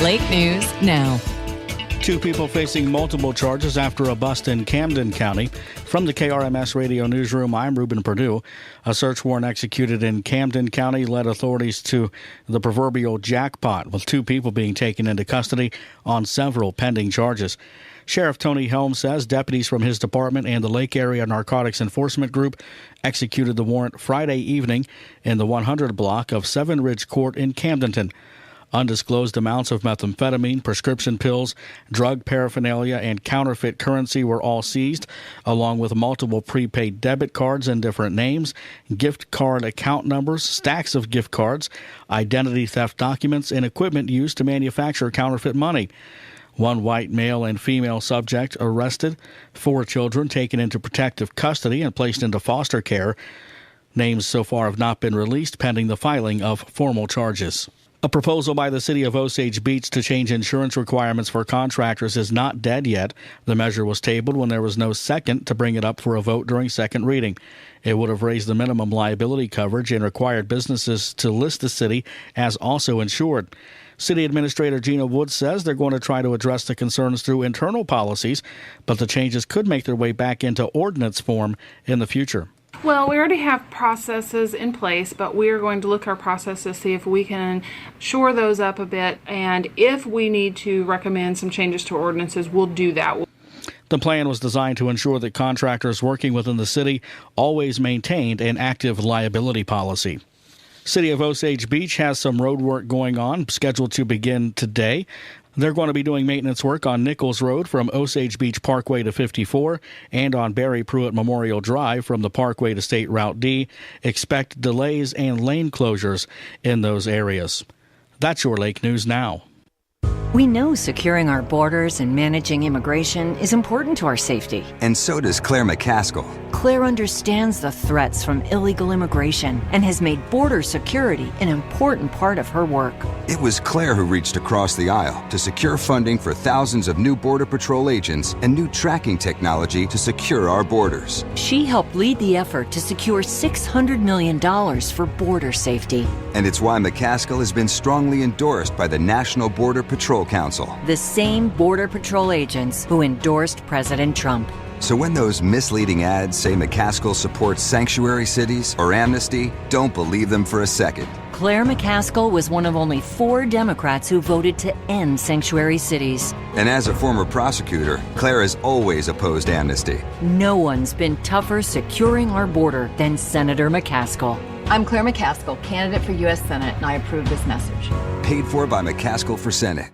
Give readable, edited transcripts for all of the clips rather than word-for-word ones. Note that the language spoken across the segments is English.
Lake News Now. 2 people facing multiple charges after a bust in Camden County. From the KRMS Radio Newsroom, I'm Ruben Perdue. A search warrant executed in Camden County led authorities to the proverbial jackpot, with 2 people being taken into custody on several pending charges. Sheriff Tony Helm says deputies from his department and the Lake Area Narcotics Enforcement Group executed the warrant Friday evening in the 100 block of Seven Ridge Court in Camdenton. Undisclosed amounts of methamphetamine, prescription pills, drug paraphernalia, and counterfeit currency were all seized, along with multiple prepaid debit cards in different names, gift card account numbers, stacks of gift cards, identity theft documents, and equipment used to manufacture counterfeit money. 1 white male and female subject arrested, 4 children taken into protective custody and placed into foster care. Names so far have not been released pending the filing of formal charges. A proposal by the city of Osage Beach to change insurance requirements for contractors is not dead yet. The measure was tabled when there was no second to bring it up for a vote during second reading. It would have raised the minimum liability coverage and required businesses to list the city as also insured. City Administrator Gina Woods says they're going to try to address the concerns through internal policies, but the changes could make their way back into ordinance form in the future. Well, we already have processes in place, but we are going to look at our process to see if we can shore those up a bit, and if we need to recommend some changes to ordinances, we'll do that. The plan was designed to ensure that contractors working within the city always maintained an active liability policy. City of Osage Beach has some road work going on, scheduled to begin today. They're going to be doing maintenance work on Nichols Road from Osage Beach Parkway to 54 and on Barry Pruitt Memorial Drive from the Parkway to State Route D. Expect delays and lane closures in those areas. That's your Lake News Now. We know securing our borders and managing immigration is important to our safety. And so does Claire McCaskill. Claire understands the threats from illegal immigration and has made border security an important part of her work. It was Claire who reached across the aisle to secure funding for thousands of new Border Patrol agents and new tracking technology to secure our borders. She helped lead the effort to secure $600 million for border safety. And it's why McCaskill has been strongly endorsed by the National Border Patrol Council. The same Border Patrol agents who endorsed President Trump. So when those misleading ads say McCaskill supports sanctuary cities or amnesty, don't believe them for a second. Claire McCaskill was one of only 4 Democrats who voted to end sanctuary cities. And as a former prosecutor, Claire has always opposed amnesty. No one's been tougher securing our border than Senator McCaskill. I'm Claire McCaskill, candidate for U.S. Senate, and I approve this message. Paid for by McCaskill for Senate.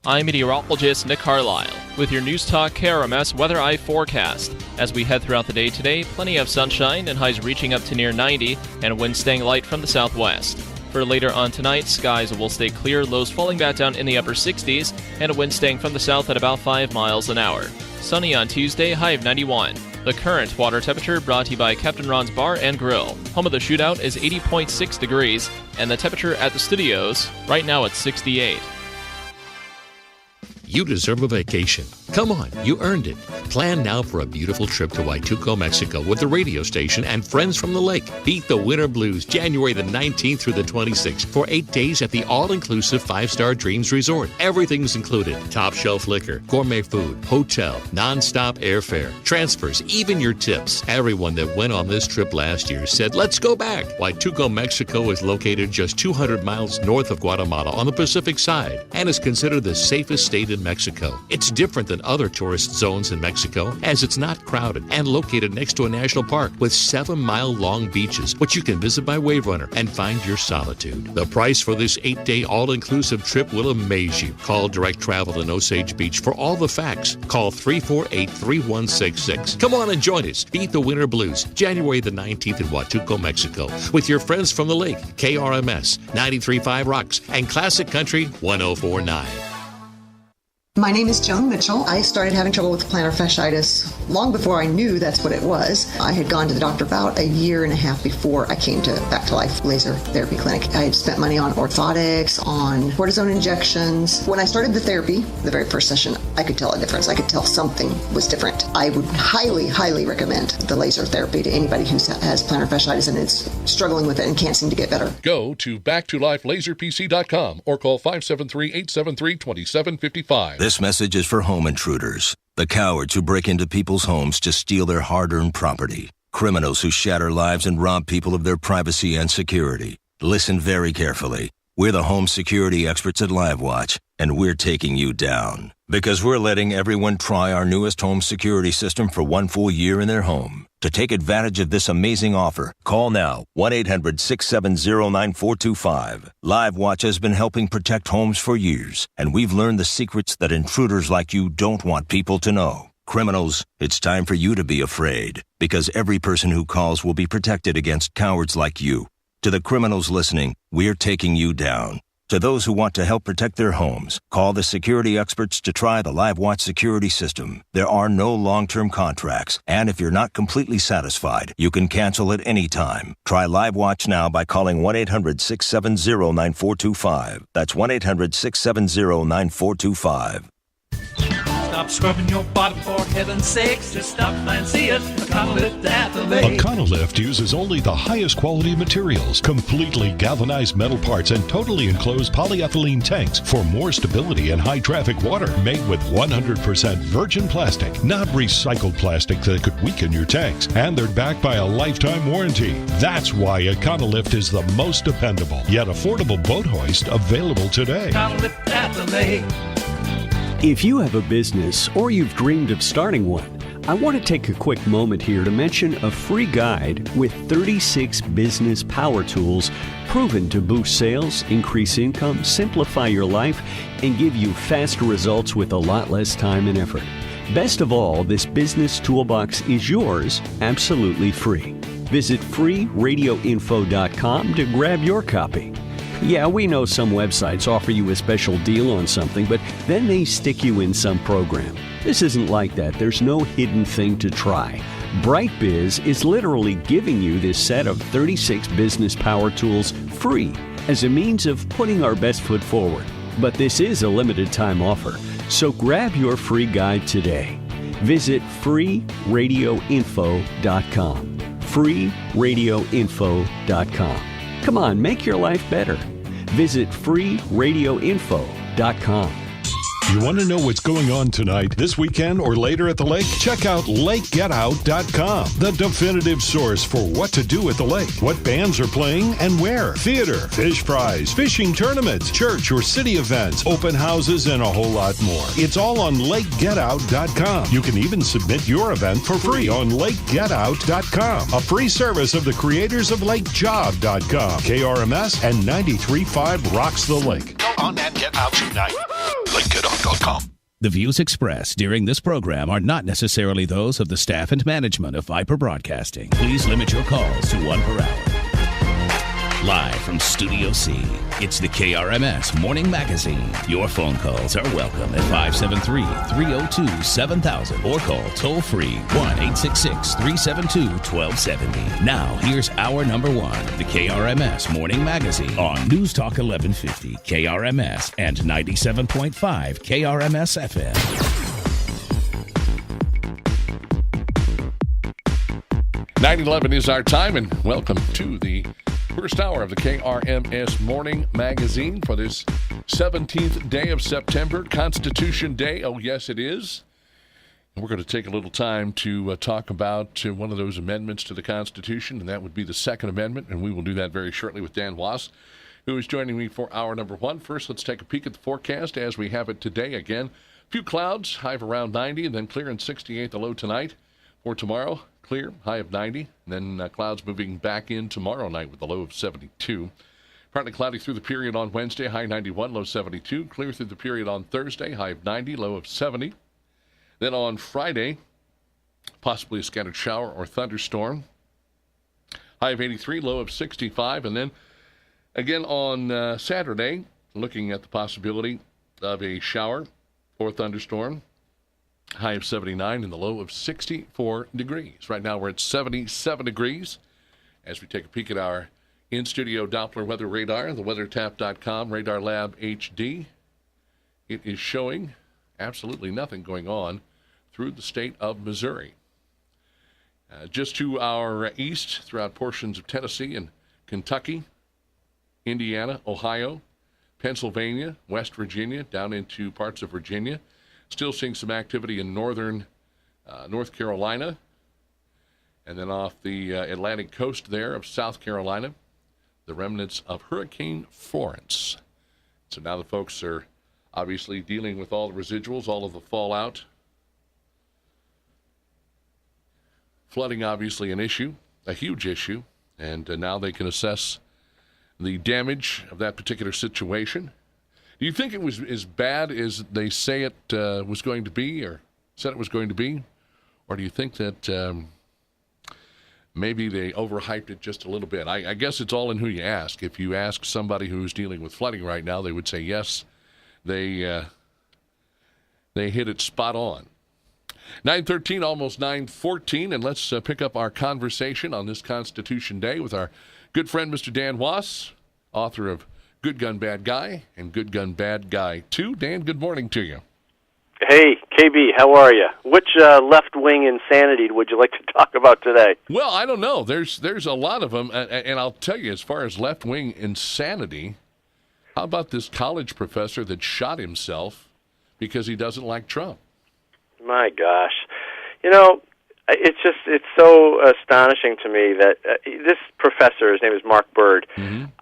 I'm meteorologist Nick Carlisle with your News Talk KRMS Weather Eye forecast. As we head throughout the day today, plenty of sunshine and highs reaching up to near 90 and winds staying light from the southwest. For later on tonight, skies will stay clear, lows falling back down in the upper 60s, and a wind staying from the south at about 5 miles an hour. Sunny on Tuesday, high of 91. The current water temperature brought to you by Captain Ron's Bar and Grill. Home of the Shootout is 80.6 degrees, and the temperature at the studios right now at 68. You deserve a vacation. Come on, you earned it. Plan now for a beautiful trip to Huaytuco, Mexico with the radio station and friends from the lake. Beat the winter blues January the 19th through the 26th for 8 days at the all-inclusive 5-star Dreams Resort. Everything's included. Top shelf liquor, gourmet food, hotel, non-stop airfare, transfers, even your tips. Everyone that went on this trip last year said, let's go back. Huaytuco, Mexico is located just 200 miles north of Guatemala on the Pacific side and is considered the safest state in Mexico. It's different than other tourist zones in Mexico as it's not crowded and located next to a national park with 7-mile-long beaches, which you can visit by Wave Runner and find your solitude. The price for this 8-day all-inclusive trip will amaze you. Call Direct Travel in Osage Beach for all the facts. Call 348-3166. Come on and join us. Beat the winter blues January the 19th in Huaytuco, Mexico with your friends from the lake, KRMS 93.5 Rocks and Classic Country 104.9. My name is Joan Mitchell. I started having trouble with plantar fasciitis long before I knew that's what it was. I had gone to the doctor about a year and a half before I came to Back to Life Laser Therapy Clinic. I had spent money on orthotics, on cortisone injections. When I started the therapy, the very first session, I could tell a difference. I could tell something was different. I would highly, highly recommend the laser therapy to anybody who has plantar fasciitis and is struggling with it and can't seem to get better. Go to backtolifelaserpc.com or call 573-873-2755. This message is for home intruders, the cowards who break into people's homes to steal their hard-earned property, criminals who shatter lives and rob people of their privacy and security. Listen very carefully. We're the home security experts at LiveWatch, and we're taking you down. Because we're letting everyone try our newest home security system for 1 full year in their home. To take advantage of this amazing offer, call now 1-800-670-9425. LiveWatch has been helping protect homes for years, and we've learned the secrets that intruders like you don't want people to know. Criminals, it's time for you to be afraid, because every person who calls will be protected against cowards like you. To the criminals listening, we're taking you down. To those who want to help protect their homes, call the security experts to try the LiveWatch security system. There are no long-term contracts, and if you're not completely satisfied, you can cancel at any time. Try LiveWatch now by calling 1-800-670-9425. That's 1-800-670-9425. Stop scrubbing your body for heaven's sakes. Just stop by and see us. Econolift at the lake. Econolift uses only the highest quality materials, completely galvanized metal parts, and totally enclosed polyethylene tanks for more stability in high traffic water. Made with 100% virgin plastic, not recycled plastic that could weaken your tanks. And they're backed by a lifetime warranty. That's why Econolift is the most dependable yet affordable boat hoist available today. Econolift at the lake. If you have a business or you've dreamed of starting one, I want to take a quick moment here to mention a free guide with 36 business power tools proven to boost sales, increase income, simplify your life, and give you faster results with a lot less time and effort. Best of all, this business toolbox is yours absolutely free. Visit freeradioinfo.com to grab your copy. Yeah, we know some websites offer you a special deal on something, but then they stick you in some program. This isn't like that. There's no hidden thing to try. BrightBiz is literally giving you this set of 36 business power tools free as a means of putting our best foot forward. But this is a limited time offer, so grab your free guide today. Visit freeradioinfo.com. freeradioinfo.com. Come on, make your life better. Visit freeradioinfo.com. You want to know what's going on tonight, this weekend, or later at the lake? Check out LakeGetOut.com, the definitive source for what to do at the lake, what bands are playing, and where. Theater, fish fries, fishing tournaments, church or city events, open houses, and a whole lot more. It's all on LakeGetOut.com. You can even submit your event for free on LakeGetOut.com, a free service of the creators of LakeJob.com. KRMS and 93.5 rocks the lake. Go on and get out tonight. LakeGetOut.com. The views expressed during this program are not necessarily those of the staff and management of Viper Broadcasting. Please limit your calls to 1 per hour. Live from Studio C, it's the KRMS Morning Magazine. Your phone calls are welcome at 573-302-7000 or call toll-free 1-866-372-1270. Now, here's hour number 1 of the KRMS Morning Magazine on News Talk 1150, KRMS, and 97.5 KRMS FM. 9:11 is our time, and welcome to the first hour of the KRMS Morning Magazine for this 17th day of September, Constitution Day. Oh, yes, it is. And we're going to take a little time to talk about one of those amendments to the Constitution, and that would be the Second Amendment, and we will do that very shortly with Dan Wos, who is joining me for hour number 1. First, let's take a peek at the forecast as we have it today. Again, a few clouds, high of around 90, and then clear and 68 the low tonight. For tomorrow, clear, high of 90, and then clouds moving back in tomorrow night with a low of 72. Partly cloudy through the period on Wednesday, high 91, low 72. Clear through the period on Thursday, high of 90, low of 70. Then on Friday, possibly a scattered shower or thunderstorm. High of 83, low of 65. And then again on Saturday, looking at the possibility of a shower or thunderstorm. High of 79 and the low of 64 degrees. Right now we're at 77 degrees. As we take a peek at our in-studio Doppler weather radar, the weathertap.com Radar Lab HD, it is showing absolutely nothing going on through the state of Missouri. Just to our east, throughout portions of Tennessee and Kentucky, Indiana, Ohio, Pennsylvania, West Virginia, down into parts of Virginia. Still seeing some activity in northern North Carolina, and then off the Atlantic coast there of South Carolina, the remnants of Hurricane Florence. So now the folks are obviously dealing with all the residuals, all of the fallout. Flooding, obviously, an issue, a huge issue, and now they can assess the damage of that particular situation. Do you think it was as bad as they say it was going to be, or said it was going to be? Or do you think that maybe they overhyped it just a little bit? I guess it's all in who you ask. If you ask somebody who's dealing with flooding right now, they would say yes, they hit it spot on. 9:13, almost 9:14, and let's pick up our conversation on this Constitution Day with our good friend, Mr. Dan Wos, author of Good Gun, Bad Guy and Good Gun, Bad Guy 2. Dan, good morning to you. Hey, KB, how are you? Which left-wing insanity would you like to talk about today? Well, I don't know. There's a lot of them, and I'll tell you, as far as left-wing insanity, how about this college professor that shot himself because he doesn't like Trump? My gosh. You know, it's so astonishing to me that this professor, his name is Mark Bird,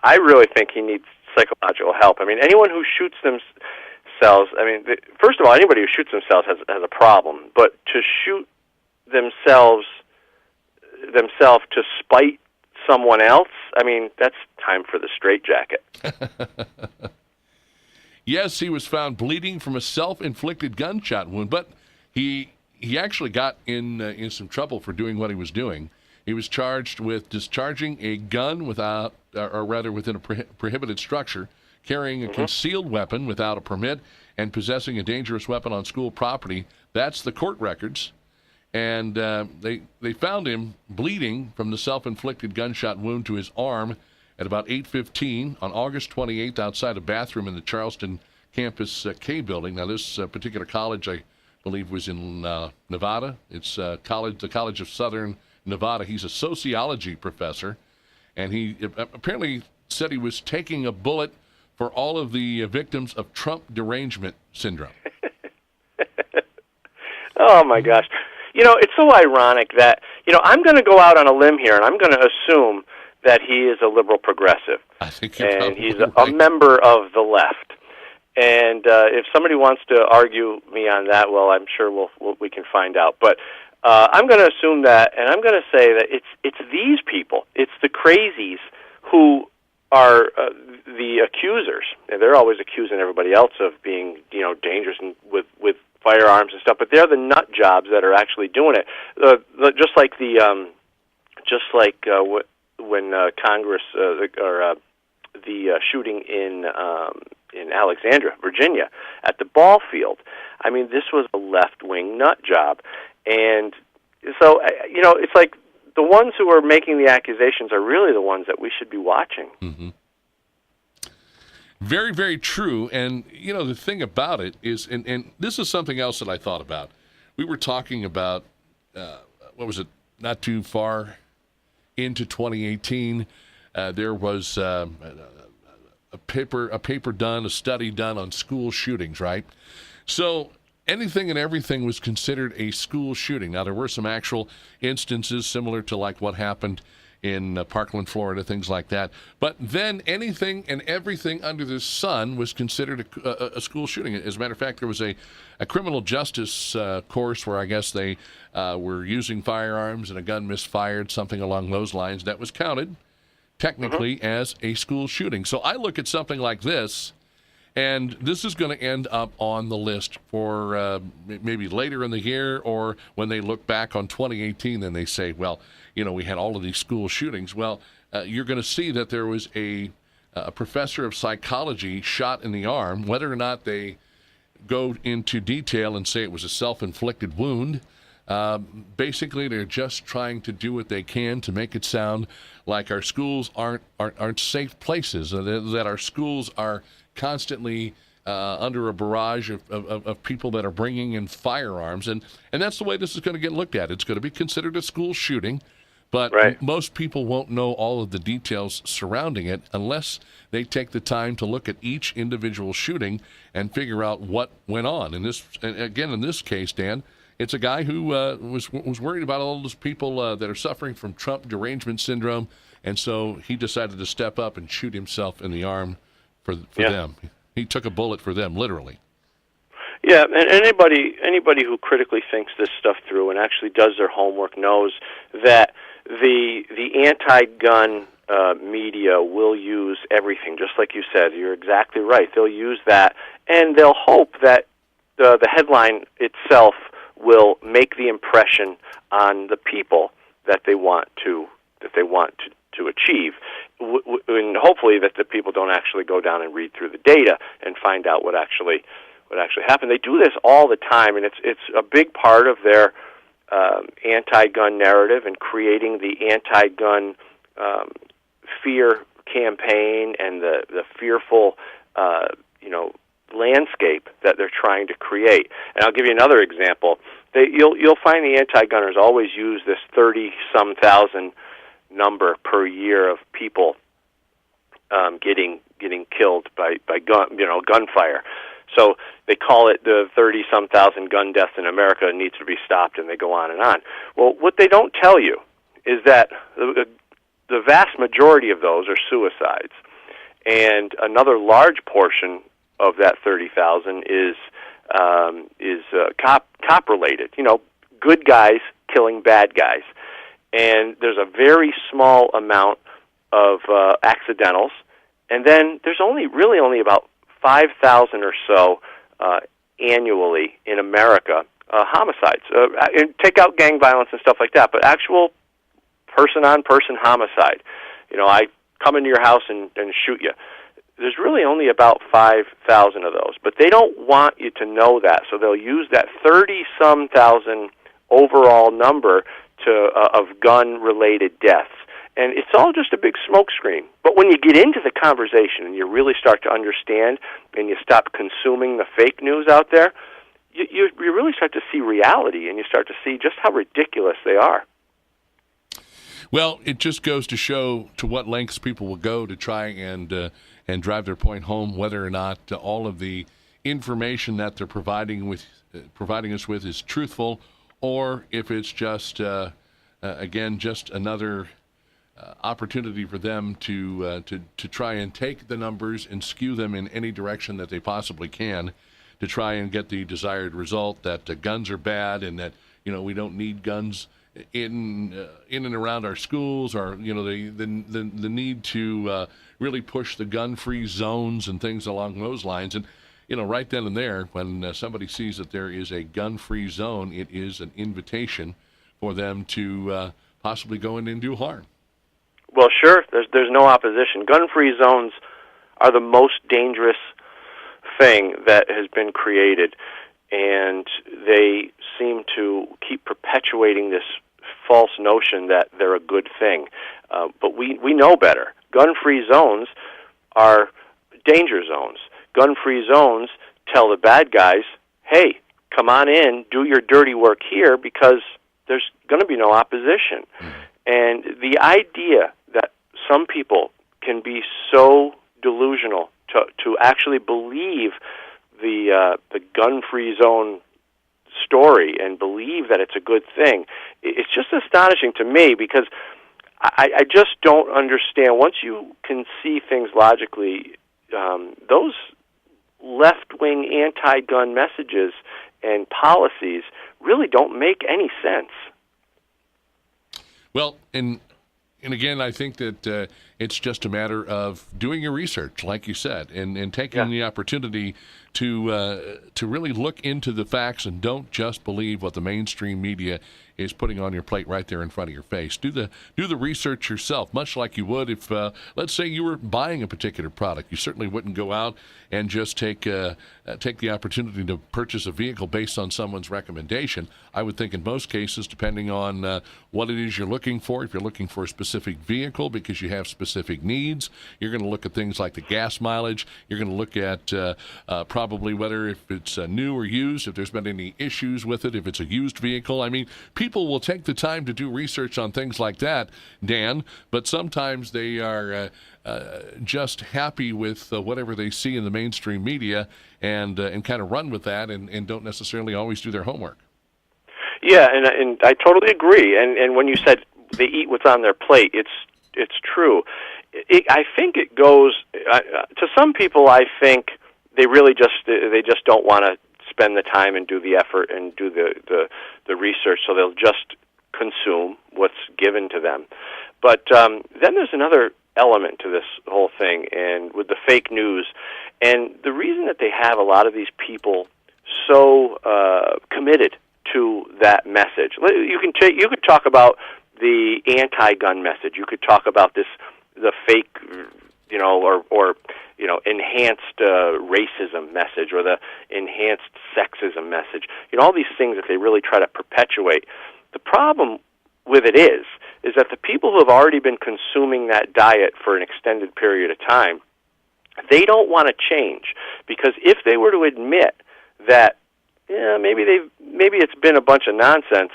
I really think he needs psychological help. I mean, anyone who shoots themselves, I mean, first of all, anybody who shoots themselves has a problem, but to shoot themselves to spite someone else, I mean, that's time for the straitjacket. Yes, he was found bleeding from a self-inflicted gunshot wound, but he actually got in some trouble for doing what he was doing. He was charged with discharging a gun without, or rather within a prohibited structure, carrying a concealed weapon without a permit, and possessing a dangerous weapon on school property. That's the court records. And they found him bleeding from the self-inflicted gunshot wound to his arm at about 8:15 on August 28th outside a bathroom in the Charleston campus K building. Now, this particular college, I believe, was in Nevada. It's the College of Southern Nevada. He's a sociology professor, and he apparently said he was taking a bullet for all of the victims of Trump derangement syndrome. Oh, my gosh. You know, it's so ironic that, I'm going to go out on a limb here, and I'm going to assume that he is a liberal progressive. I think you're and he's right. a member of the left. And if somebody wants to argue me on that, well, I'm sure we can find out. But I'm going to assume that, and I'm going to say that it's these people, it's the crazies who are the accusers. And they're always accusing everybody else of being, dangerous and with firearms and stuff. But they're the nut jobs that are actually doing it. When Congress the shooting in Alexandria, Virginia, at the ball field. I mean, this was a left-wing nut job. And so, it's like the ones who are making the accusations are really the ones that we should be watching. Mm-hmm. Very, very true. And, the thing about it is, and this is something else that I thought about. We were talking about, not too far into 2018, there was a study done on school shootings, right? So anything and everything was considered a school shooting. Now, there were some actual instances similar to like what happened in Parkland, Florida, things like that. But then anything and everything under the sun was considered a school shooting. As a matter of fact, there was a criminal justice course where I guess they were using firearms and a gun misfired, something along those lines, that was counted technically as a school shooting. So I look at something like this, and this is going to end up on the list for maybe later in the year, or when they look back on 2018, then they say, well, we had all of these school shootings. Well, you're going to see that there was a professor of psychology shot in the arm. Whether or not they go into detail and say it was a self-inflicted wound. Basically, they're just trying to do what they can to make it sound like our schools aren't safe places, that our schools are constantly under a barrage of people that are bringing in firearms. And that's the way this is going to get looked at. It's going to be considered a school shooting, but most people won't know all of the details surrounding it unless they take the time to look at each individual shooting and figure out what went on. In this case, Dan, it's a guy who was worried about all those people that are suffering from Trump derangement syndrome, and so he decided to step up and shoot himself in the arm for them. He took a bullet for them, literally. Yeah, and anybody who critically thinks this stuff through and actually does their homework knows that the anti-gun media will use everything, just like you said. You're exactly right. They'll use that, and they'll hope that the headline itself will make the impression on the people that they want to achieve, and hopefully that the people don't actually go down and read through the data and find out what actually happened. They do this all the time, and it's a big part of their anti-gun narrative and creating the anti-gun fear campaign and the fearful landscape that they're trying to create. And I'll give you another example. You'll find the anti-gunners always use this 30-some thousand number per year of people getting killed by gunfire. So they call it the 30-some thousand gun deaths in America needs to be stopped, and they go on and on. Well, what they don't tell you is that the vast majority of those are suicides, and another large portion of that 30,000 is cop related. Good guys killing bad guys, and there's a very small amount of accidentals, and then there's only about 5,000 or so annually in America homicides. And take out gang violence and stuff like that, but actual person-on-person homicide. I come into your house and shoot you. There's really only about 5,000 of those, but they don't want you to know that, so they'll use that 30-some thousand overall number of gun-related deaths. And it's all just a big smokescreen. But when you get into the conversation and you really start to understand and you stop consuming the fake news out there, you really start to see reality, and you start to see just how ridiculous they are. Well, it just goes to show to what lengths people will go to try and drive their point home, whether or not all of the information that they're providing us with is truthful, or if it's just just another opportunity for them to try and take the numbers and skew them in any direction that they possibly can to try and get the desired result that guns are bad and that we don't need guns in and around our schools, or the need to really push the gun-free zones and things along those lines. And right then and there, when somebody sees that there is a gun-free zone, it is an invitation for them to possibly go in and do harm. Well, sure. There's no opposition. Gun-free zones are the most dangerous thing that has been created, and they seem to keep perpetuating this false notion that they're a good thing. But we know better. Gun-free zones are danger zones. Gun-free zones tell the bad guys, hey, come on in, do your dirty work here, because there's going to be no opposition. And the idea that some people can be so delusional to actually believe the gun-free zone story and believe that it's a good thing, it's just astonishing to me, because I just don't understand. Once you can see things logically, those left-wing anti-gun messages and policies really don't make any sense. Well, and again, I think that It's just a matter of doing your research, like you said, and taking the opportunity to really look into the facts and don't just believe what the mainstream media is putting on your plate right there in front of your face. Do the research yourself, much like you would if, let's say, you were buying a particular product. You certainly wouldn't go out and just take the opportunity to purchase a vehicle based on someone's recommendation. I would think in most cases, depending on what it is you're looking for, if you're looking for a specific vehicle because you have specific needs, you're going to look at things like the gas mileage. You're going to look at probably whether if it's new or used, if there's been any issues with it, if it's a used vehicle. I mean, people will take the time to do research on things like that, Dan, but sometimes they are just happy with whatever they see in the mainstream media and kind of run with that and don't necessarily always do their homework. Yeah, and I totally agree. And when you said they eat what's on their plate, it's true. I think it goes to some people. I think they really just don't want to spend the time and do the effort and do the research, so they'll just consume what's given to them. But then there's another element to this whole thing, and with the fake news, and the reason that they have a lot of these people so committed to that message. You could talk about the anti-gun message. You could talk about the fake, or enhanced racism message, or the enhanced sexism message. All these things that they really try to perpetuate. The problem with it is that the people who have already been consuming that diet for an extended period of time, they don't want to change, because if they were to admit that maybe it's been a bunch of nonsense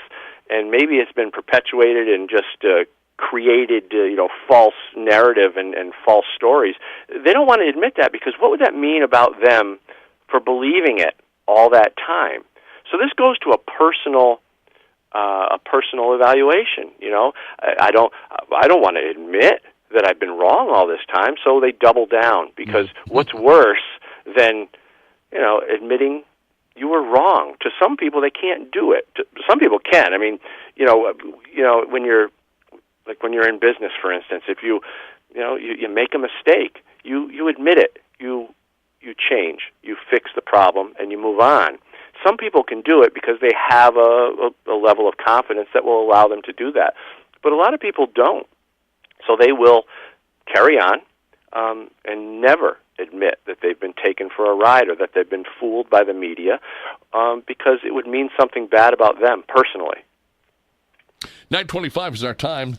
and maybe it's been perpetuated and just created false narrative and false stories, they don't want to admit that, because what would that mean about them for believing it all that time? So this goes to a personal evaluation. I don't want to admit that I've been wrong all this time, so they double down, because what's worse than admitting you were wrong? To some people, they can't do it. Some people can. I mean, when you're in business, for instance, if you make a mistake, you admit it, you change, you fix the problem, and you move on. Some people can do it because they have a level of confidence that will allow them to do that. But a lot of people don't. So they will carry on and never admit that they've been taken for a ride or that they've been fooled by the media, because it would mean something bad about them personally. 9:25 is our time.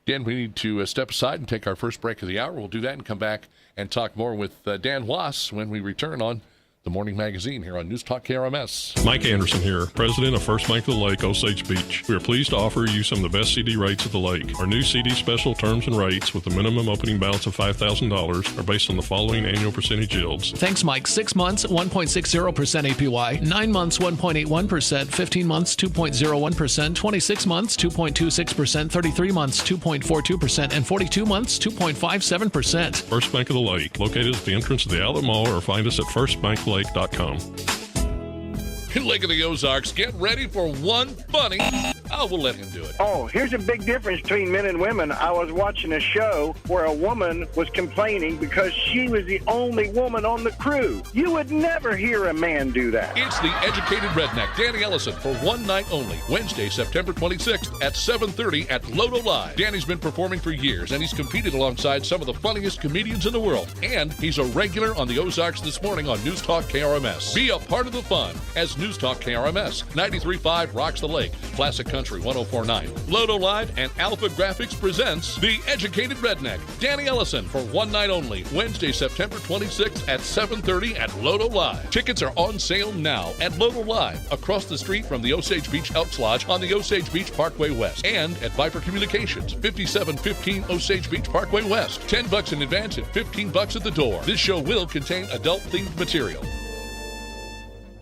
Dan, we need to step aside and take our first break of the hour. We'll do that and come back and talk more with Dan Wos when we return on The Morning Magazine here on News Talk KRMS. Mike Anderson here, president of First Bank of the Lake, Osage Beach. We are pleased to offer you some of the best CD rates at the lake. Our new CD special terms and rates with a minimum opening balance of $5,000 are based on the following annual percentage yields. Thanks, Mike. 6 months, 1.60% APY. 9 months, 1.81%. 15 months, 2.01%. 26 months, 2.26%. 33 months, 2.42%. And 42 months, 2.57%. First Bank of the Lake, located at the entrance of the Outlet Mall, or find us at firstbanklake.com. Lake of the Ozarks, get ready for one funny. We'll let him do it. Oh, here's a big difference between men and women. I was watching a show where a woman was complaining because she was the only woman on the crew. You would never hear a man do that. It's the educated redneck, Danny Ellison, for one night only, Wednesday, September 26th at 7:30 at Loto Live. Danny's been performing for years, and he's competed alongside some of the funniest comedians in the world. And he's a regular on the Ozarks This Morning on News Talk KRMS. Be a part of the fun as News Talk KRMS. 93.5 rocks the lake. Classic Country 104.9. Loto Live and Alpha Graphics presents The Educated Redneck, Danny Ellison, for one night only, Wednesday, September 26th at 7:30 at Loto Live. Tickets are on sale now at Loto Live, across the street from the Osage Beach Elks Lodge on the Osage Beach Parkway West, and at Viper Communications, 5715 Osage Beach Parkway West. $10 in advance and $15 at the door. This show will contain adult-themed material.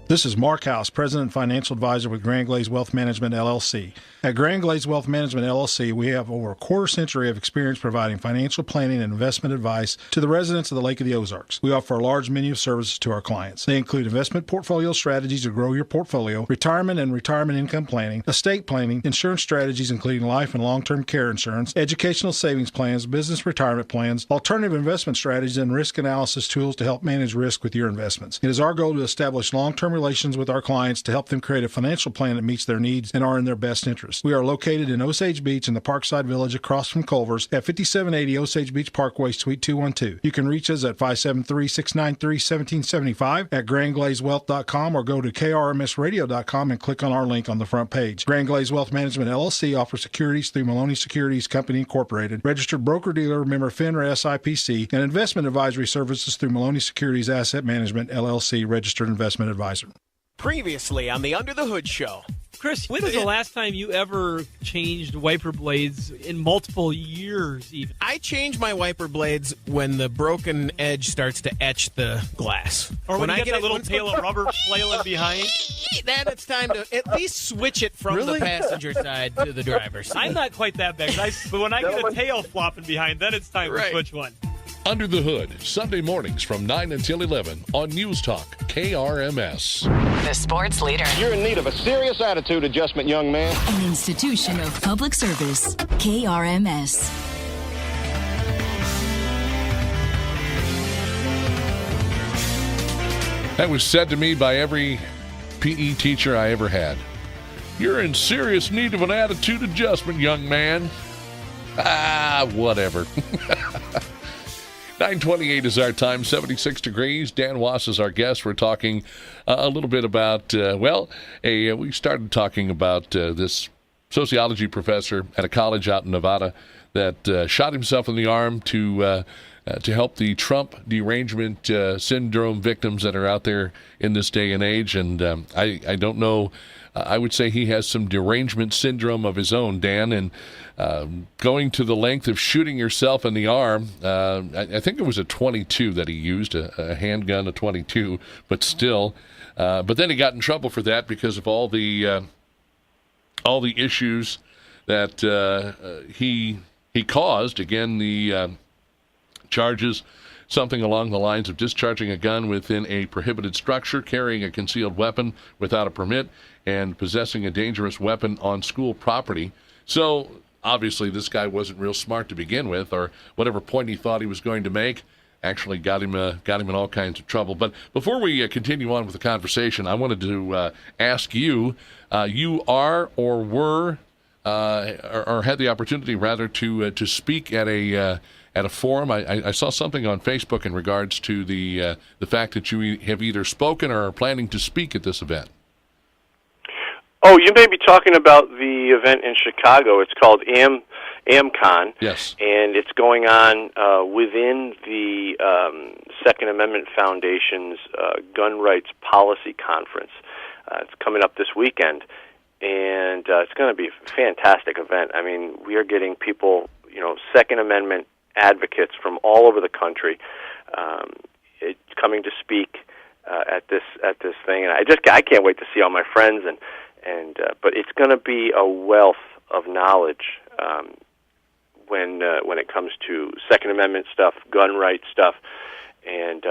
This is Mark House, President and Financial Advisor with Grand Glaze Wealth Management, LLC. At Grand Glaze Wealth Management, LLC, we have over a quarter century of experience providing financial planning and investment advice to the residents of the Lake of the Ozarks. We offer a large menu of services to our clients. They include investment portfolio strategies to grow your portfolio, retirement and retirement income planning, estate planning, insurance strategies including life and long-term care insurance, educational savings plans, business retirement plans, alternative investment strategies, and risk analysis tools to help manage risk with your investments. It is our goal to establish long-term relations with our clients to help them create a financial plan that meets their needs and are in their best interest. We are located in Osage Beach in the Parkside Village across from Culver's at 5780 Osage Beach Parkway, Suite 212. You can reach us at 573-693-1775 at grandglazewealth.com or go to krmsradio.com and click on our link on the front page. Grand Glaze Wealth Management, LLC offers securities through Maloney Securities Company, Incorporated, registered broker-dealer, member FINRA SIPC, and investment advisory services through Maloney Securities Asset Management, LLC, registered investment advisor. Previously on the Under the Hood Show. Chris, when was the last time you ever changed wiper blades in multiple years even? I change my wiper blades when the broken edge starts to etch the glass. Or when I you get that little tail of rubber flailing behind? Then it's time to at least switch it from the passenger side to the driver's side. I'm not quite that bad, but when I get a tail flopping behind, then it's time to switch one. Under the Hood, Sunday mornings from 9 until 11 on News Talk, KRMS. The sports leader. You're in need of a serious attitude adjustment, young man. An institution of public service. KRMS. That was said to me by every PE teacher I ever had. You're in serious need of an attitude adjustment, young man. Whatever. 9:28 is our time, 76 degrees. Dan Wos is our guest. We're talking a little bit about, we started talking about this sociology professor at a college out in Nevada that shot himself in the arm to help the Trump derangement syndrome victims that are out there in this day and age. And I don't know. I would say he has some derangement syndrome of his own, Dan, and going to the length of shooting yourself in the arm. I think it was a 22 that he used, a handgun, a 22, but still. But then he got in trouble for that because of all the issues that he caused. Again, the charges something along the lines of discharging a gun within a prohibited structure, carrying a concealed weapon without a permit, and possessing a dangerous weapon on school property. So obviously this guy wasn't real smart to begin with, or whatever point he thought he was going to make actually got him in all kinds of trouble. But before we continue on with the conversation, I wanted to ask you, you are or were or had the opportunity rather to speak at a forum. I saw something on Facebook in regards to the fact that you have either spoken or are planning to speak at this event. Oh, you may be talking about the event in Chicago. It's called AmCon. Yes. And it's going on within the Second Amendment Foundation's Gun Rights Policy Conference. It's coming up this weekend, and it's going to be a fantastic event. I mean, we are getting people, Second Amendment advocates from all over the country coming to speak at this thing, and I can't wait to see all my friends but it's going to be a wealth of knowledge when it comes to Second Amendment stuff, gun rights stuff, and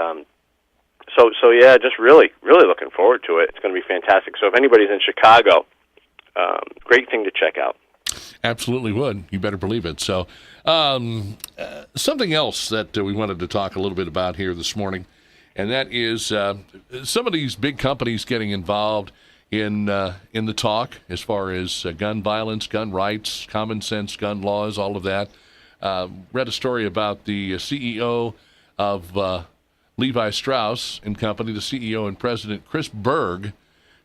so yeah, just really looking forward to it. It's going to be fantastic. So if anybody's in Chicago, great thing to check out. Absolutely would. You better believe it. So something else that we wanted to talk a little bit about here this morning, and that is some of these big companies getting involved in the talk as far as gun violence, gun rights, common sense gun laws, all of that. Read a story about the CEO of Levi Strauss & Company, the CEO and president, Chris Berg,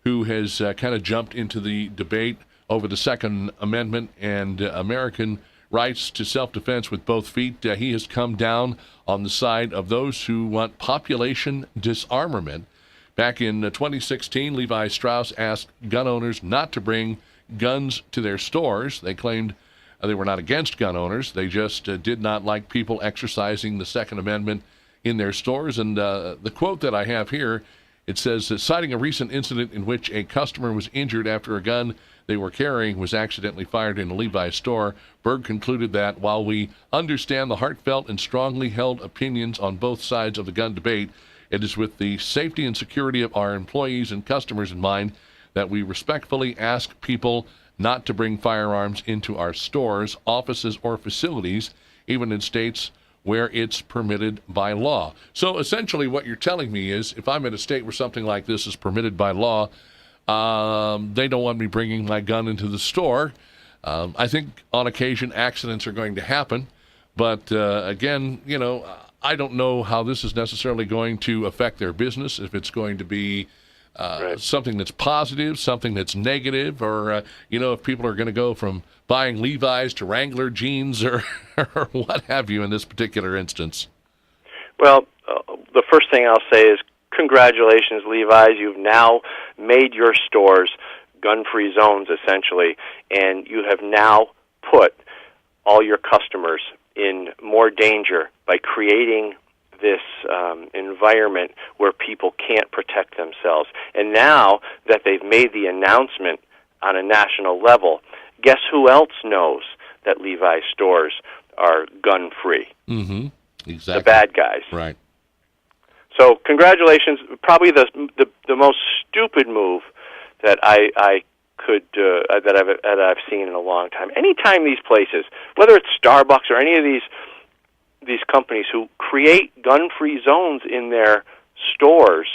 who has kind of jumped into the debate over the Second Amendment and American rights to self-defense with both feet. He has come down on the side of those who want population disarmament. Back in 2016, Levi Strauss asked gun owners not to bring guns to their stores. They claimed they were not against gun owners. They just did not like people exercising the Second Amendment in their stores. And the quote that I have here, It says, citing a recent incident in which a customer was injured after a gun they were carrying was accidentally fired in a Levi's store, Berg concluded that while we understand the heartfelt and strongly held opinions on both sides of the gun debate, it is with the safety and security of our employees and customers in mind that we respectfully ask people not to bring firearms into our stores, offices, or facilities, even in states where it's permitted by law. So essentially what you're telling me is if I'm in a state where something like this is permitted by law, they don't want me bringing my gun into the store. I think on occasion accidents are going to happen. But again, I don't know how this is necessarily going to affect their business, if it's going to be something that's positive, something that's negative, or, if people are going to go from buying Levi's to Wrangler jeans or what have you in this particular instance. Well, the first thing I'll say is congratulations, Levi's. You've now made your stores gun-free zones, essentially, and you have now put all your customers in more danger by creating this environment where people can't protect themselves. And now that they've made the announcement on a national level, guess who else knows that Levi's stores are gun-free? Mm-hmm. Exactly. The bad guys. Right. So congratulations. Probably the most stupid move that I could that I've seen in a long time. Anytime these places, whether it's Starbucks or any of these companies who create gun-free zones in their stores,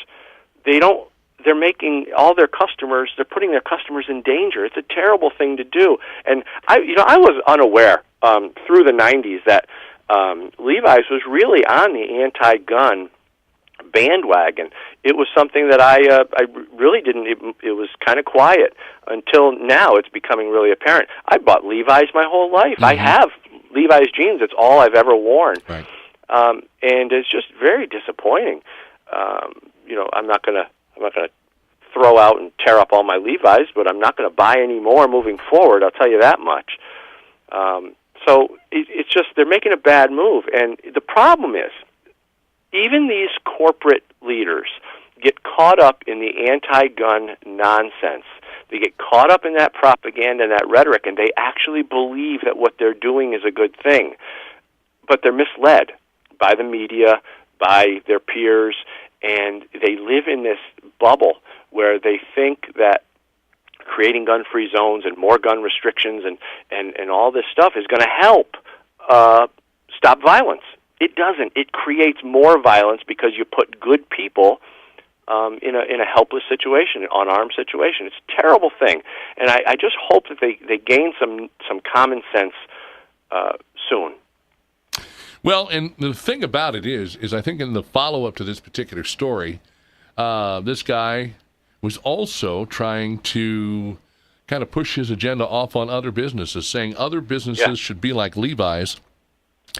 they're making all their customers, they're putting their customers in danger. It's a terrible thing to do. And I was unaware through the 90s that Levi's was really on the anti-gun bandwagon. It was something that I really didn't. It was kind of quiet until now. It's becoming really apparent. I bought Levi's my whole life. Mm-hmm. I have Levi's jeans. It's all I've ever worn. Right. And it's just very disappointing. I'm not gonna throw out and tear up all my Levi's, but I'm not going to buy any more moving forward. I'll tell you that much. So it's just they're making a bad move, and the problem is, even these corporate leaders get caught up in the anti-gun nonsense. They get caught up in that propaganda and that rhetoric, and they actually believe that what they're doing is a good thing. But they're misled by the media, by their peers, and they live in this bubble where they think that creating gun-free zones and more gun restrictions and all this stuff is going to help stop violence. It doesn't. It creates more violence because you put good people in a helpless situation, an unarmed situation. It's a terrible thing, and I just hope that they gain some common sense soon. Well, and the thing about it is I think in the follow-up to this particular story, this guy was also trying to kind of push his agenda off on other businesses, saying other businesses should be like Levi's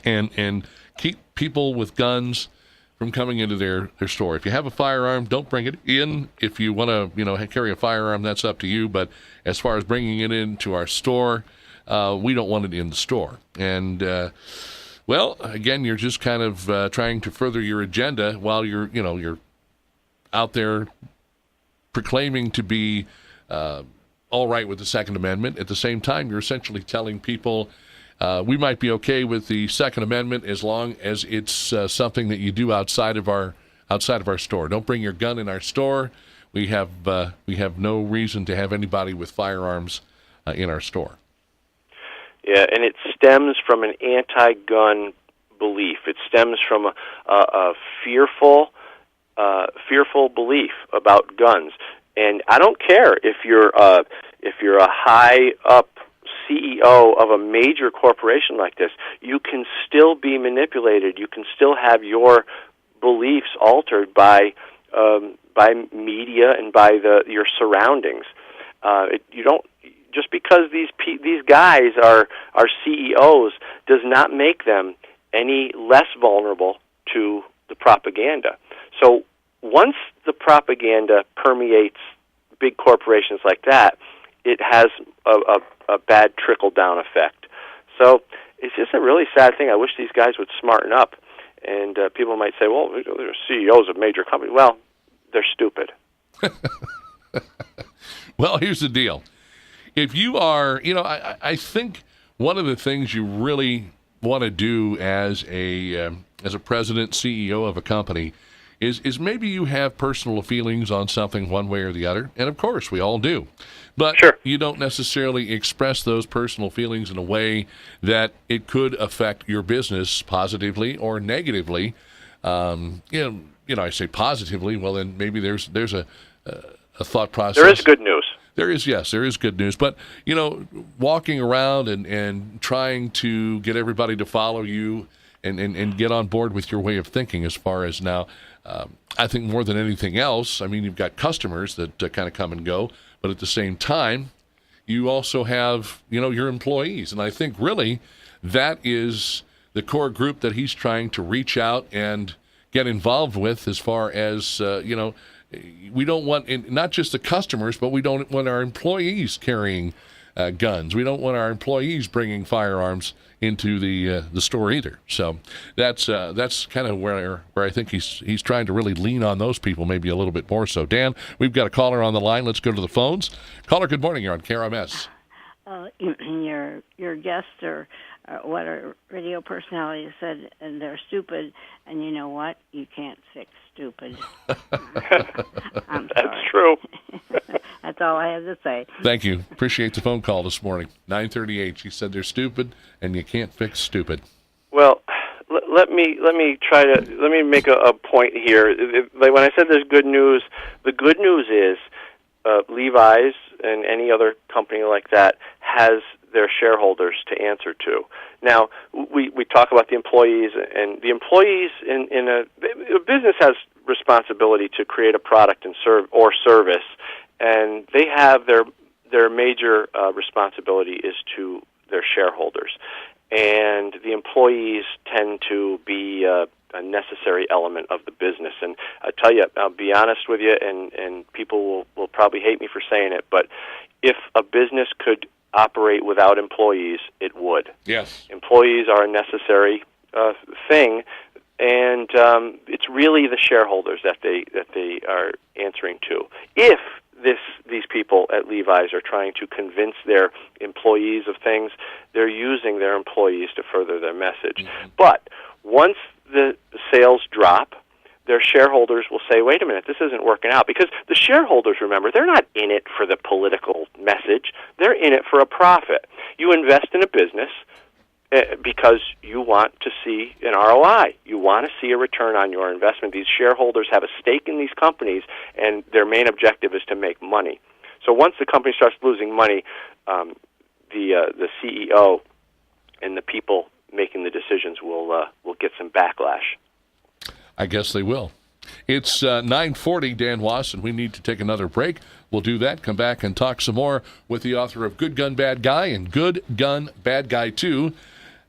and keep people with guns from coming into their store. If you have a firearm, don't bring it in. If you want to, carry a firearm, that's up to you. But as far as bringing it into our store, we don't want it in the store. And well, again, you're just kind of trying to further your agenda while you're out there proclaiming to be all right with the Second Amendment. At the same time, you're essentially telling people we might be okay with the Second Amendment as long as it's something that you do outside of our store. Don't bring your gun in our store. We have no reason to have anybody with firearms in our store. Yeah, and it stems from an anti-gun belief. It stems from a fearful belief about guns. And I don't care if you're a high up CEO of a major corporation like this. You can still be manipulated. You can still have your beliefs altered by media and by your surroundings. You don't. Just because these guys are CEOs does not make them any less vulnerable to the propaganda. So once the propaganda permeates big corporations like that, it has a bad trickle-down effect. So it's just a really sad thing. I wish these guys would smarten up. And people might say, well, they're CEOs of major companies. Well, they're stupid. Well, here's the deal. If you are, I think one of the things you really want to do as a president, CEO of a company is maybe you have personal feelings on something one way or the other. And, of course, we all do. But you don't necessarily express those personal feelings in a way that it could affect your business positively or negatively. I say positively, well, then maybe there's a thought process. There is good news. There is good news. But, walking around and trying to get everybody to follow you and get on board with your way of thinking as far as now, I think more than anything else, I mean, you've got customers that kind of come and go, but at the same time, you also have, your employees. And I think really that is the core group that he's trying to reach out and get involved with as far as, we don't want not just the customers, but we don't want our employees carrying guns. We don't want our employees bringing firearms into the store either. So that's kind of where I think he's trying to really lean on those people maybe a little bit more so. Dan, we've got a caller on the line. Let's go to the phones. Caller, good morning. You're on KRMS. Your guest or what a radio personality said, and they're stupid, and you know what? You can't fix stupid. That's true. That's all I have to say. Thank you. Appreciate the phone call this morning. 9:38. She said they're stupid, and you can't fix stupid. Well, let me make a point here. When I said there's good news, the good news is Levi's and any other company like that has their shareholders to answer to. Now, we talk about the employees, and the employees in a business has responsibility to create a product and service, and they have their major responsibility is to their shareholders, and the employees tend to be a necessary element of the business. And I tell you, I'll be honest with you, and people will probably hate me for saying it, but if a business could operate without employees, it would. Yes. Employees are a necessary thing, and it's really the shareholders that they are answering to. If these people at Levi's are trying to convince their employees of things, they're using their employees to further their message. Mm-hmm. But once the sales drop, their shareholders will say, wait a minute, this isn't working out. Because the shareholders, remember, they're not in it for the political message. They're in it for a profit. You invest in a business because you want to see an ROI. You want to see a return on your investment. These shareholders have a stake in these companies, and their main objective is to make money. So once the company starts losing money, the CEO and the people making the decisions will get some backlash. I guess they will. It's 9:40, Dan Wos, and we need to take another break. We'll do that, come back and talk some more with the author of Good Gun, Bad Guy and Good Gun, Bad Guy 2.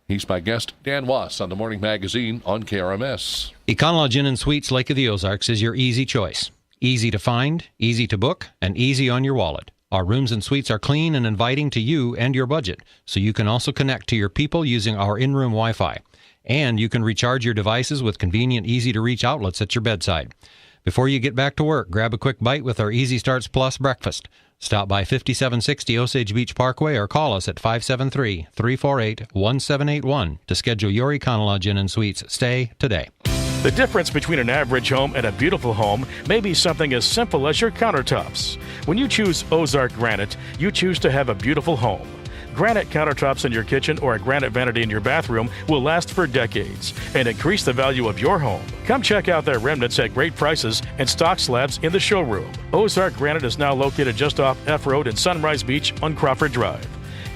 He's my guest, Dan Wos, on the Morning Magazine on KRMS. Econology Inn and Suites Lake of the Ozarks is your easy choice. Easy to find, easy to book, and easy on your wallet. Our rooms and suites are clean and inviting to you and your budget, so you can also connect to your people using our in-room Wi-Fi. And you can recharge your devices with convenient, easy-to-reach outlets at your bedside. Before you get back to work, grab a quick bite with our Easy Starts Plus breakfast. Stop by 5760 Osage Beach Parkway or call us at 573-348-1781 to schedule your Econology Inn and Suites stay today. The difference between an average home and a beautiful home may be something as simple as your countertops. When you choose Ozark Granite, you choose to have a beautiful home. Granite countertops in your kitchen or a granite vanity in your bathroom will last for decades and increase the value of your home. Come check out their remnants at great prices and stock slabs in the showroom. Ozark Granite is now located just off F Road in Sunrise Beach on Crawford Drive.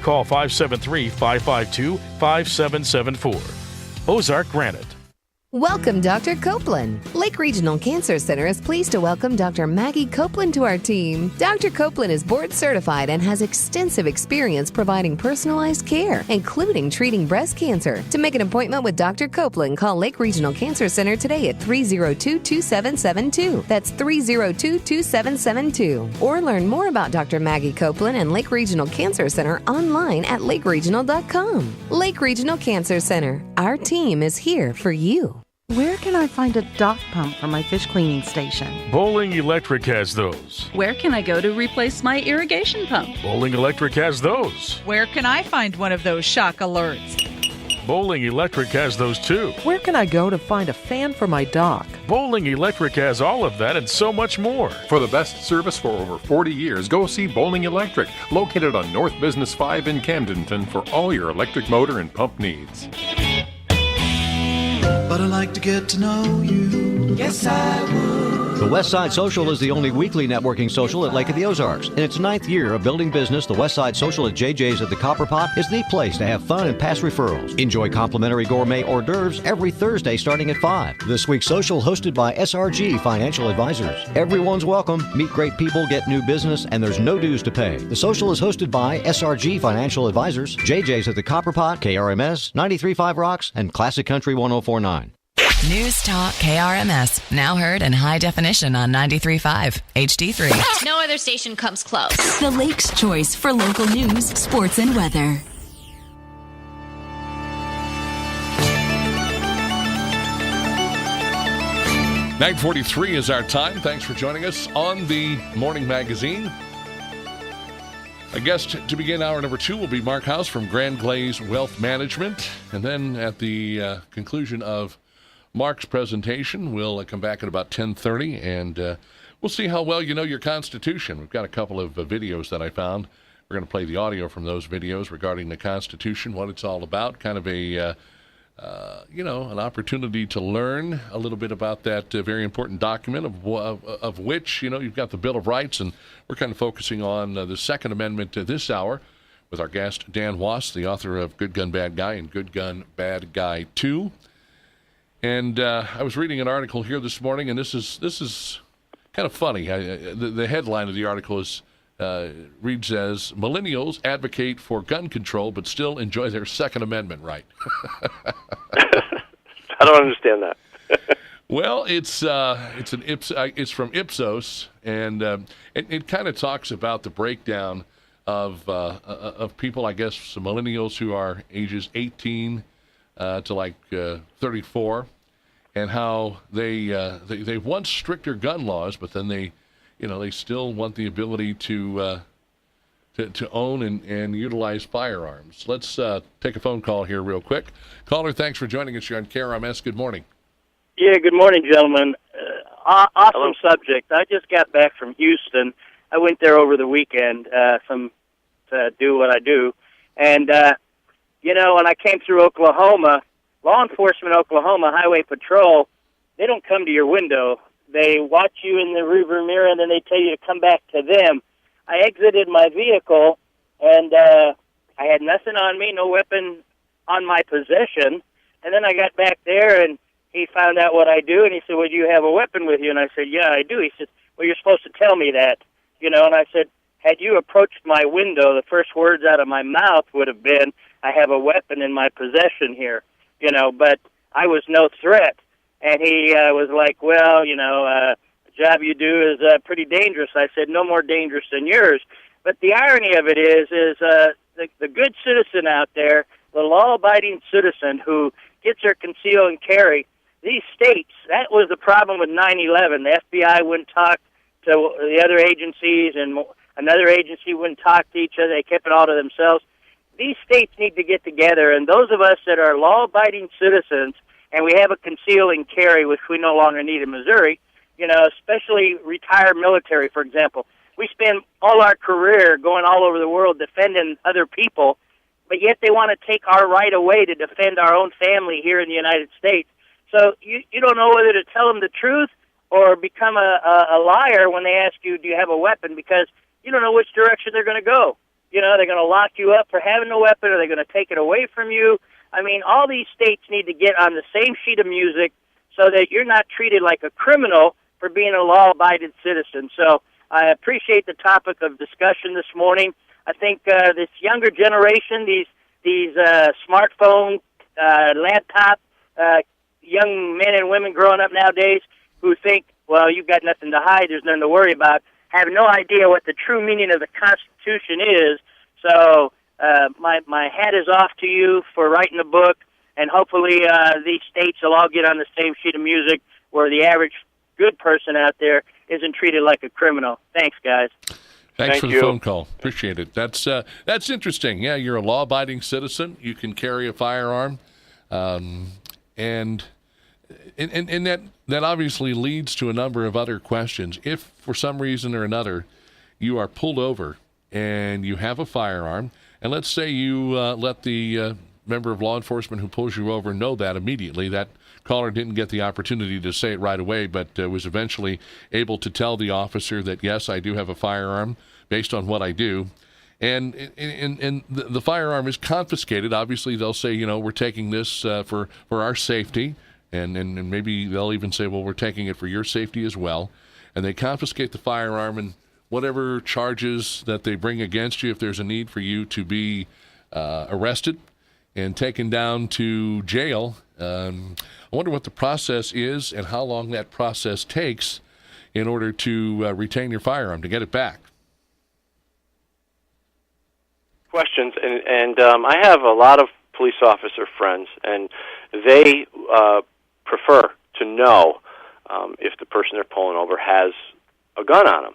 Call 573-552-5774. Ozark Granite. Welcome, Dr. Copeland. Lake Regional Cancer Center is pleased to welcome Dr. Maggie Copeland to our team. Dr. Copeland is board certified and has extensive experience providing personalized care, including treating breast cancer. To make an appointment with Dr. Copeland, call Lake Regional Cancer Center today at 302-2772. That's 302-2772. Or learn more about Dr. Maggie Copeland and Lake Regional Cancer Center online at lakeregional.com. Lake Regional Cancer Center. Our team is here for you. Where can I find a dock pump for my fish cleaning station? Bowling Electric has those. Where can I go to replace my irrigation pump? Bowling Electric has those. Where can I find one of those shock alerts? Bowling Electric has those too. Where can I go to find a fan for my dock? Bowling Electric has all of that and so much more. For the best service for over 40 years, go see Bowling Electric, located on North Business 5 in Camdenton for all your electric motor and pump needs. But I'd like to get to know you. Yes, I would. The Westside Social is the only weekly networking social at Lake of the Ozarks. In its 9th year of building business, the Westside Social at JJ's at the Copper Pot is the place to have fun and pass referrals. Enjoy complimentary gourmet hors d'oeuvres every Thursday starting at 5. This week's social hosted by SRG Financial Advisors. Everyone's welcome. Meet great people, get new business, and there's no dues to pay. The social is hosted by SRG Financial Advisors, JJ's at the Copper Pot, KRMS, 93.5 Rocks, and Classic Country 104.9. News Talk KRMS, now heard in high definition on 93.5 HD3. No other station comes close. The Lake's choice for local news, sports, and weather. $9:43 is our time. Thanks for joining us on the Morning Magazine. A guest to begin hour number 2 will be Mark House from Grand Glaze Wealth Management. And then at the conclusion of Mark's presentation, we'll come back at about 10:30, and we'll see how well you know your Constitution. We've got a couple of videos that I found. We're going to play the audio from those videos regarding the Constitution, what it's all about, kind of a, an opportunity to learn a little bit about that very important document of which, you've got the Bill of Rights, and we're kind of focusing on the Second Amendment this hour with our guest, Dan Wos, the author of Good Gun, Bad Guy and Good Gun, Bad Guy 2. And I was reading an article here this morning, and this is kind of funny. The headline of the article reads as, "Millennials advocate for gun control but still enjoy their Second Amendment right." I don't understand that. Well, it's from Ipsos, and it kind of talks about the breakdown of people, I guess, some millennials who are ages 18 to like 34, and how they want stricter gun laws, but then they still want the ability to own and utilize firearms. Let's take a phone call here real quick. Caller, thanks for joining us here on KRMS. Good morning. Yeah, good morning, gentlemen. Awesome subject. I just got back from Houston. I went there over the weekend to do what I do, and when I came through Oklahoma, law enforcement Oklahoma, Highway Patrol, they don't come to your window. They watch you in the rearview mirror, and then they tell you to come back to them. I exited my vehicle, and I had nothing on me, no weapon on my possession. And then I got back there, and he found out what I do, and he said, "Well, do you have a weapon with you?" And I said, "Yeah, I do." He said, "Well, you're supposed to tell me that." And I said, "Had you approached my window, the first words out of my mouth would have been, 'I have a weapon in my possession here,' but I was no threat." And he was like, "Well, the job you do is pretty dangerous." I said, "No more dangerous than yours." But the irony of it is the good citizen out there, the law-abiding citizen who gets their conceal and carry, these states, that was the problem with 9/11. The FBI wouldn't talk to the other agencies, and another agency wouldn't talk to each other. They kept it all to themselves. These states need to get together, and those of us that are law-abiding citizens, and we have a conceal and carry, which we no longer need in Missouri, especially retired military, for example. We spend all our career going all over the world defending other people, but yet they want to take our right away to defend our own family here in the United States. So you don't know whether to tell them the truth or become a liar when they ask you, "Do you have a weapon?" Because you don't know which direction they're going to go. They're going to lock you up for having a weapon, or they're going to take it away from you. I mean, all these states need to get on the same sheet of music so that you're not treated like a criminal for being a law-abiding citizen. So I appreciate the topic of discussion this morning. I think this younger generation, these smartphone, laptop, young men and women growing up nowadays who think, well, you've got nothing to hide, there's nothing to worry about, have no idea what the true meaning of the Constitution is. So my hat is off to you for writing the book. and hopefully these states will all get on the same sheet of music where the average good person out there isn't treated like a criminal. Thanks, guys. Thanks for the phone call. Appreciate it. That's interesting. Yeah, you're a law-abiding citizen. You can carry a firearm, and that obviously leads to a number of other questions. If for some reason or another you are pulled over and you have a firearm, and let's say you let the member of law enforcement who pulls you over know that immediately, that caller didn't get the opportunity to say it right away, but was eventually able to tell the officer that, yes, I do have a firearm based on what I do. And the firearm is confiscated. Obviously, they'll say, we're taking this for our safety. And maybe they'll even say, well, we're taking it for your safety as well. And they confiscate the firearm, and whatever charges that they bring against you, if there's a need for you to be arrested and taken down to jail, I wonder what the process is and how long that process takes in order to retain your firearm, to get it back. Questions, and I have a lot of police officer friends, and they prefer to know if the person they're pulling over has a gun on them.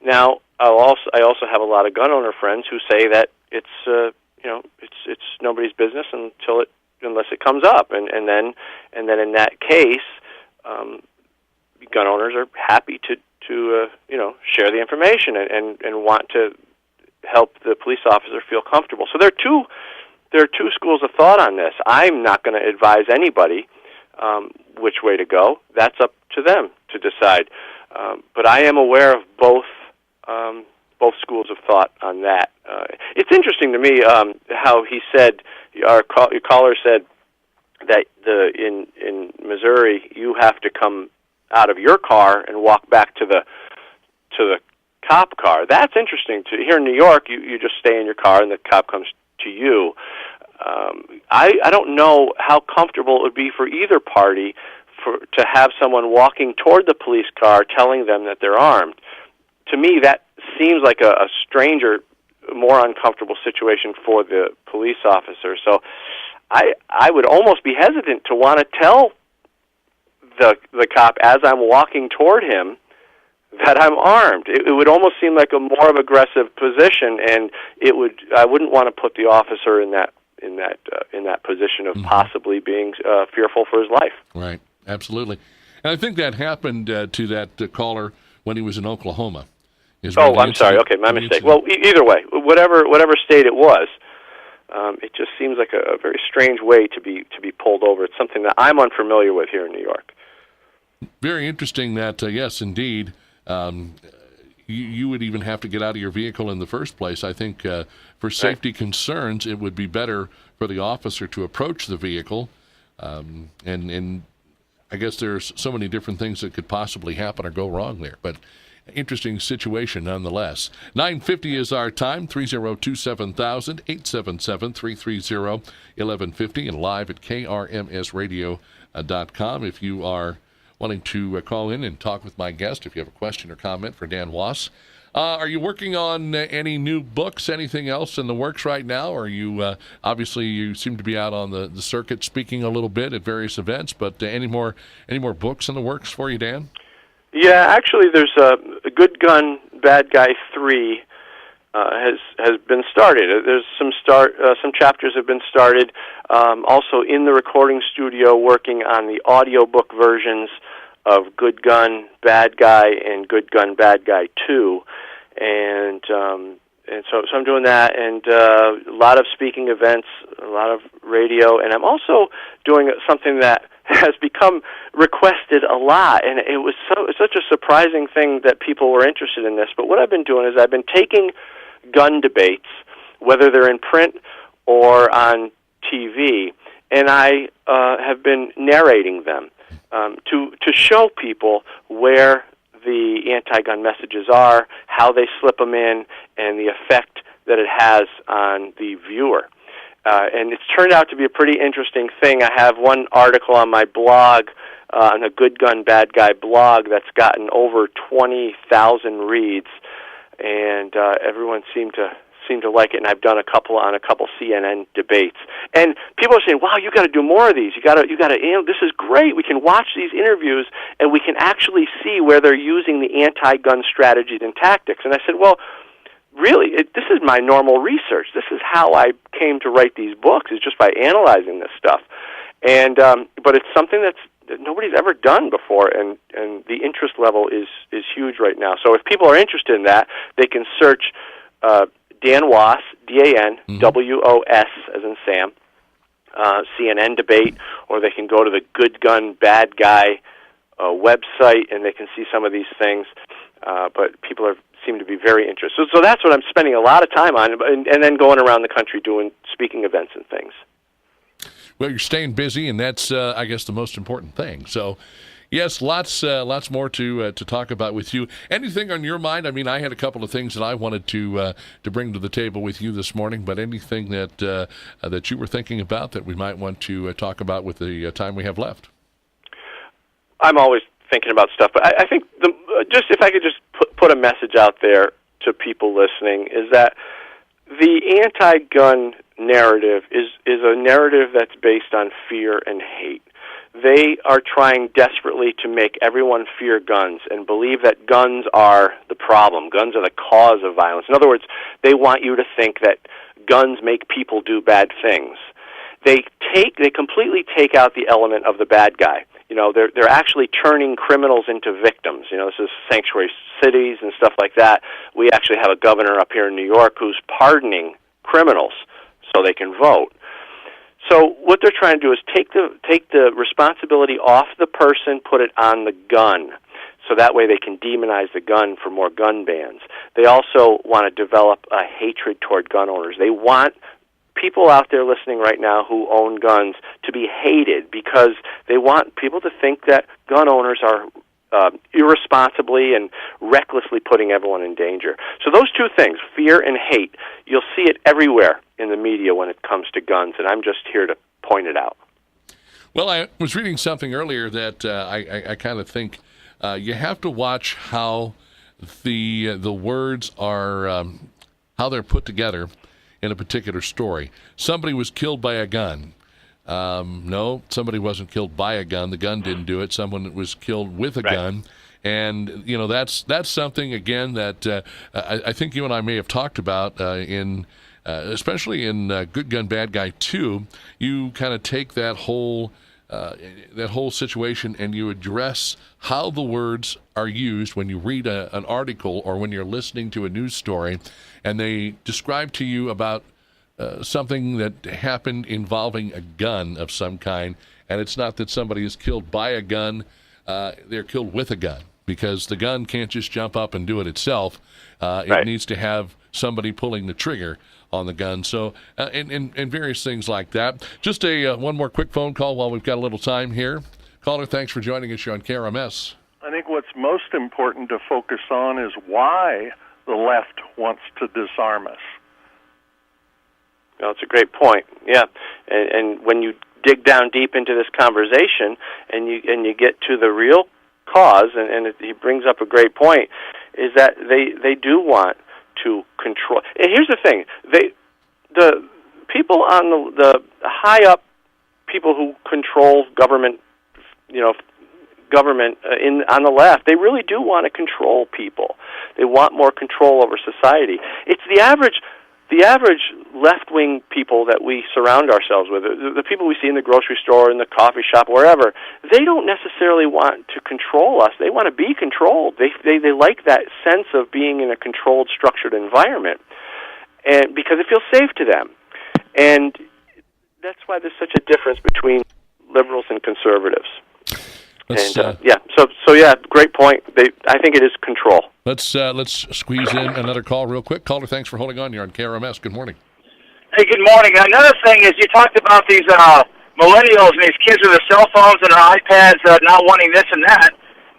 Now, I also have a lot of gun owner friends who say that it's nobody's business unless it comes up, and then in that case, gun owners are happy to share the information and want to help the police officer feel comfortable. So there are two schools of thought on this. I'm not going to advise anybody which way to go. That's up to them to decide. But I am aware of both schools of thought on that. It's interesting to me how he said, your caller said that in Missouri you have to come out of your car and walk back to the cop car. That's interesting. Here in New York, you just stay in your car and the cop comes to you. I don't know how comfortable it would be for either party to have someone walking toward the police car telling them that they're armed. To me, that seems like a stranger, more uncomfortable situation for the police officer. So I would almost be hesitant to want to tell the cop as I'm walking toward him that I'm armed. It would almost seem like a more of aggressive position, and I wouldn't want to put the officer in that position of possibly being fearful for his life. Right, absolutely. And I think that happened to that caller when he was in Oklahoma. I'm sorry. Okay, my mistake. Well, either way, whatever state it was, it just seems like a very strange way to be pulled over. It's something that I'm unfamiliar with here in New York. Very interesting that, yes, indeed, you would even have to get out of your vehicle in the first place. I think for safety concerns, it would be better for the officer to approach the vehicle. And I guess there's so many different things that could possibly happen or go wrong there. But interesting situation nonetheless. 9:50 is our time, 302-7000, 877-330-1150, and live at krmsradio.com. If you are wanting to call in and talk with my guest, if you have a question or comment for Dan Wos. Are you working on any new books, anything else in the works right now? Or you obviously you seem to be out on the circuit speaking a little bit at various events, but any more books in the works for you, Dan? Yeah, actually, there's a Good Gun, Bad Guy 3 has been started. There's some chapters have been started. Also in the recording studio, working on the audiobook versions of Good Gun, Bad Guy, and Good Gun, Bad Guy 2, and so I'm doing that, and a lot of speaking events, a lot of radio, and I'm also doing something that has become requested a lot, and it was such a surprising thing that people were interested in this. But what I've been doing is I've been taking gun debates, whether they're in print or on TV, and I have been narrating them to show people where the anti-gun messages are, how they slip them in, and the effect that it has on the viewer. And it's turned out to be a pretty interesting thing. I have one article on my blog, on the Good Gun, Bad Guy blog, that's gotten over 20,000 reads, and everyone seemed to seem to like it, and I've done a couple CNN debates. And people are saying, "Wow, you got to do more of these. You got to. This is great. We can watch these interviews, and we can actually see where they're using the anti-gun strategies and tactics." And I said, "Well, really, this is my normal research. This is how I came to write these books. Is just by analyzing this stuff." And but it's something that nobody's ever done before, and the interest level is huge right now. So if people are interested in that, they can search Dan Wos, DANWOS, as in Sam, CNN debate, or they can go to the Good Gun Bad Guy website, and they can see some of these things. But people seem to be very interested. So that's what I'm spending a lot of time on, and then going around the country doing speaking events and things. Well, you're staying busy, and that's, I guess, the most important thing. So, yes, lots more to talk about with you. Anything on your mind? I mean, I had a couple of things that I wanted to bring to the table with you this morning, but anything that you were thinking about that we might want to talk about with the time we have left? I'm always thinking about stuff, but I think just if I could just put a message out there to people listening is that the anti-gun narrative is a narrative that's based on fear and hate. They are trying desperately to make everyone fear guns and believe that guns are the problem. Guns are the cause of violence. In other words, they want you to think that guns make people do bad things. They completely take out the element of the bad guy. You know, they're actually turning criminals into victims. You know, this is sanctuary cities and stuff like that. We actually have a governor up here in New York who's pardoning criminals so they can vote. So what they're trying to do is take the responsibility off the person, put it on the gun. So that way they can demonize the gun for more gun bans. They also want to develop a hatred toward gun owners. They want people out there listening right now who own guns to be hated because they want people to think that gun owners are irresponsibly and recklessly putting everyone in danger. So those two things, fear and hate, you'll see it everywhere in the media when it comes to guns, and I'm just here to point it out. Well, I was reading something earlier that I kind of think you have to watch how the words are, how they're put together in a particular story. Somebody was killed by a gun. No, somebody wasn't killed by a gun. The gun didn't do it. Someone was killed with a gun. And, you know, that's something, again, that I think you and I may have talked about especially in Good Gun, Bad Guy 2. You kind of take that whole situation and you address how the words are used when you read an article or when you're listening to a news story, and they describe to you about something that happened involving a gun of some kind, and it's not that somebody is killed by a gun, they're killed with a gun, because the gun can't just jump up and do it itself. It needs to have somebody pulling the trigger on the gun. So, and various things like that. Just one more quick phone call while we've got a little time here. Caller, thanks for joining us here on KRMS. I think what's most important to focus on is why the left wants to disarm us. Well, it's a great point. Yeah, and when you dig down deep into this conversation and you get to the real cause, and he brings up a great point, is that they do want to control. And here's the thing: the people on the high up people who control government, on the left, they really do want to control people. They want more control over society. It's the average left-wing people that we surround ourselves with, the people we see in the grocery store, in the coffee shop, wherever, they don't necessarily want to control us. They want to be controlled. They like that sense of being in a controlled, structured environment, and because it feels safe to them. And that's why there's such a difference between liberals and conservatives. Great point. I think it is control. Let's squeeze in another call real quick. Caller, thanks for holding on. You're on KRMS. Good morning. Hey, good morning. Another thing is you talked about these millennials and these kids with their cell phones and their iPads not wanting this and that,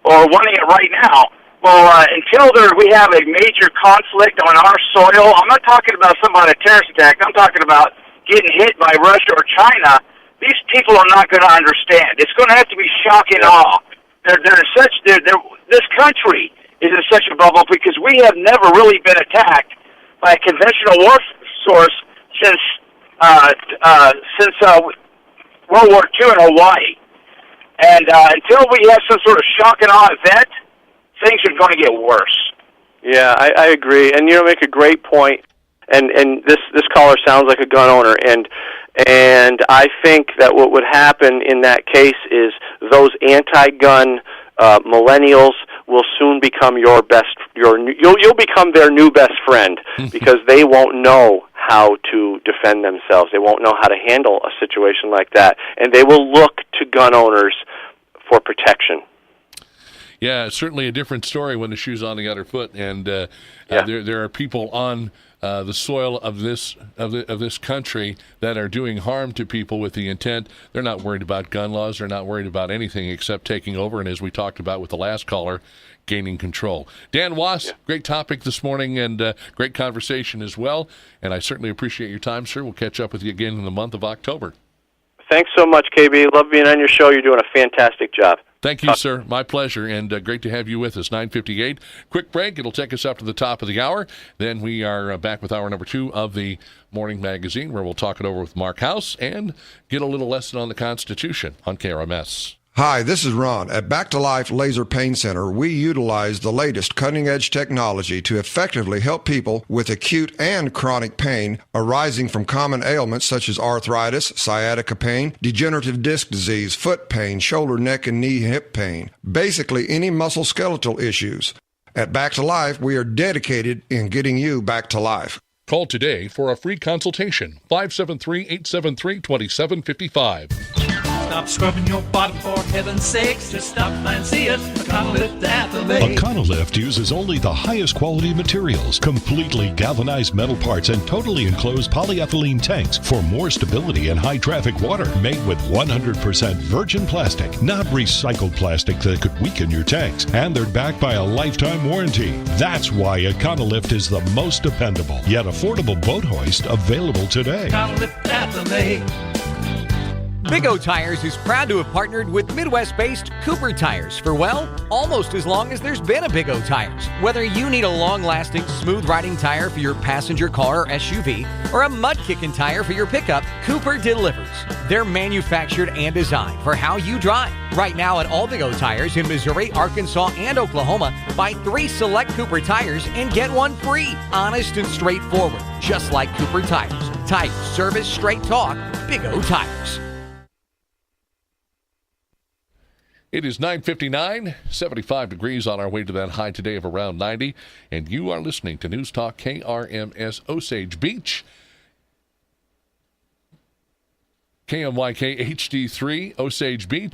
or wanting it right now. Well, until we have a major conflict on our soil, I'm not talking about somebody a terrorist attack. I'm talking about getting hit by Russia or China. These people are not going to understand. It's going to have to be shock and awe. This country is in such a bubble because we have never really been attacked by a conventional war source since World War II in Hawaii. And until we have some sort of shock and awe event, things are going to get worse. Yeah, I agree. And you make a great point. And this caller sounds like a gun owner, and I think that what would happen in that case is those anti-gun millennials will soon become you'll become their new best friend, because they won't know how to defend themselves. They won't know how to handle a situation like that, and they will look to gun owners for protection. Yeah, it's certainly a different story when the shoe's on the other foot, and there are people on the soil of this country that are doing harm to people with the intent. They're not worried about gun laws. They're not worried about anything except taking over, and as we talked about with the last caller, gaining control. Dan Wos, great topic this morning, and great conversation as well, and I certainly appreciate your time, sir. We'll catch up with you again in the month of October. Thanks so much, KB. Love being on your show. You're doing a fantastic job. Thank you, sir. My pleasure, and great to have you with us. 9:58. Quick break. It'll take us up to the top of the hour. Then we are back with hour number 2 of the Morning Magazine, where we'll talk it over with Mark House and get a little lesson on the Constitution on KRMS. Hi, this is Ron. At Back to Life Laser Pain Center, we utilize the latest cutting-edge technology to effectively help people with acute and chronic pain arising from common ailments such as arthritis, sciatica pain, degenerative disc disease, foot pain, shoulder, neck, and knee, hip pain. Basically, any musculoskeletal issues. At Back to Life, we are dedicated in getting you back to life. Call today for a free consultation. 573-873-2755. Stop scrubbing your body for heaven's sakes. Just stop by and see us. Econolift at the lake. Econolift uses only the highest quality materials, completely galvanized metal parts, and totally enclosed polyethylene tanks for more stability in high traffic water. Made with 100% virgin plastic, not recycled plastic that could weaken your tanks. And they're backed by a lifetime warranty. That's why Econolift is the most dependable yet affordable boat hoist available today. Econolift at the lake. Big O Tires is proud to have partnered with Midwest-based Cooper Tires for, well, almost as long as there's been a Big O Tires. Whether you need a long-lasting, smooth-riding tire for your passenger car or SUV, or a mud-kicking tire for your pickup, Cooper delivers. They're manufactured and designed for how you drive. Right now at all Big O Tires in Missouri, Arkansas, and Oklahoma, buy 3 select Cooper tires and get 1 free. Honest and straightforward, just like Cooper Tires. Tire service, straight talk, Big O Tires. It is 9:59, 75 degrees on our way to that high today of around 90, and you are listening to News Talk KRMS Osage Beach, KMYK HD3 Osage Beach.